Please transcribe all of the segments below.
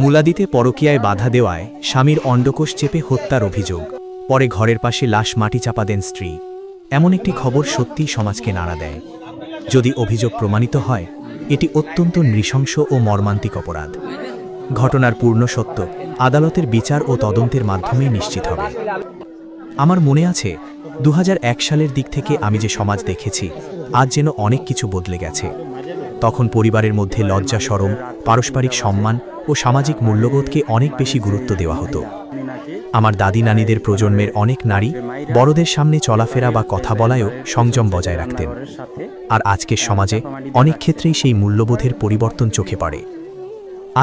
মুলাদিতে পরকীয়ায় বাধা দেওয়ায় স্বামীর অন্ডকোষ চেপে হত্যার অভিযোগ, পরে ঘরের পাশে লাশ মাটি চাপা দেন স্ত্রী। এমন একটি খবর সত্যিই সমাজকে নাড়া দেয়। যদি অভিযোগ প্রমাণিত হয়, এটি অত্যন্ত নৃশংস ও মর্মান্তিক অপরাধ। ঘটনার পূর্ণ সত্য আদালতের বিচার ও তদন্তের মাধ্যমেই নিশ্চিত হবে। আমার মনে আছে 2001 সালের দিক থেকে আমি যে সমাজ দেখেছি, আজ যেন অনেক কিছু বদলে গেছে। তখন পরিবারের মধ্যে লজ্জা, শরম, পারস্পরিক সম্মান ও সামাজিক মূল্যবোধকে অনেক বেশি গুরুত্ব দেওয়া হতো। আমার দাদি নানিদের প্রজন্মের অনেক নারী বড়দের সামনে চলাফেরা বা কথা বলায়ও সংযম বজায় রাখতেন। আর আজকের সমাজে অনেক ক্ষেত্রেই সেই মূল্যবোধের পরিবর্তন চোখে পড়ে।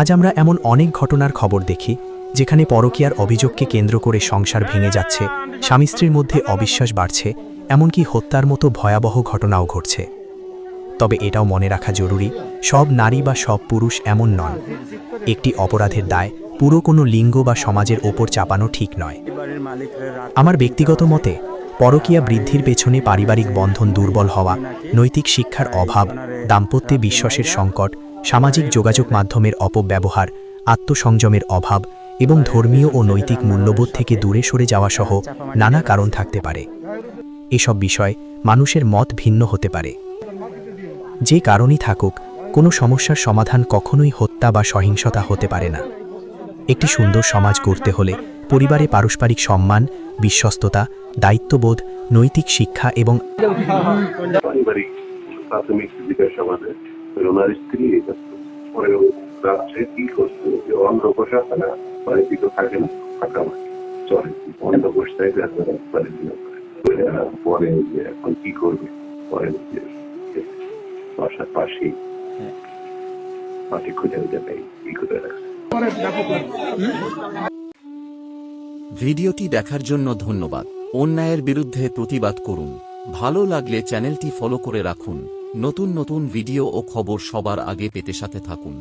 আজ আমরা এমন অনেক ঘটনার খবর দেখি যেখানে পরকীয়ার অভিযোগকে কেন্দ্র করে সংসার ভেঙে যাচ্ছে, স্বামী স্ত্রীর মধ্যে অবিশ্বাস বাড়ছে, এমনকি হত্যার মতো ভয়াবহ ঘটনাও ঘটছে। তবে এটাও মনে রাখা জরুরি, সব নারী বা সব পুরুষ এমন নন। একটি অপরাধের দায় পুরো কোনো লিঙ্গ বা সমাজের ওপর চাপানো ঠিক নয়। আমার ব্যক্তিগত মতে, পরকীয়া বৃদ্ধির পেছনে পারিবারিক বন্ধন দুর্বল হওয়া, নৈতিক শিক্ষার অভাব, দাম্পত্যে বিশ্বাসের সংকট, সামাজিক যোগাযোগ মাধ্যমের অপব্যবহার, আত্মসংযমের অভাব এবং ধর্মীয় ও নৈতিক মূল্যবোধ থেকে দূরে সরে যাওয়া সহ নানা কারণ থাকতে পারে। এসব বিষয় মানুষের মত ভিন্ন হতে পারে। যে কারণই থাকুক, কোনো সমস্যার সমাধান কখনোই হত্যা বা সহিংসতা হতে পারে না। একটি সুন্দর সমাজ গড়তে হলে পরিবারে পারস্পরিক সম্মান, বিশ্বস্ততা, দায়িত্ববোধ, নৈতিক শিক্ষা এবং পারিবারিক প্রাথমিক জিজ্ঞাসাবাদে ওনার স্ত্রী পরে রাত্রে কি করছে যে অন্ধ্রকোষ আছে না, বাড়িতে তো থাকে না, ফাঁকা মাটি চলে, অন্ধ্রকোষ চাইতে পরে যে এখন কি করবে, পরে যে বাসার পাশেই মাটি খুঁজে দেবে কি করে রাখছে। ভিডিওটি দেখার জন্য ধন্যবাদ। অন্যায়ের বিরুদ্ধে প্রতিবাদ করুন। ভালো লাগলে চ্যানেলটি ফলো করে রাখুন। নতুন নতুন ভিডিও ও খবর সবার আগে পেতে সাথে থাকুন।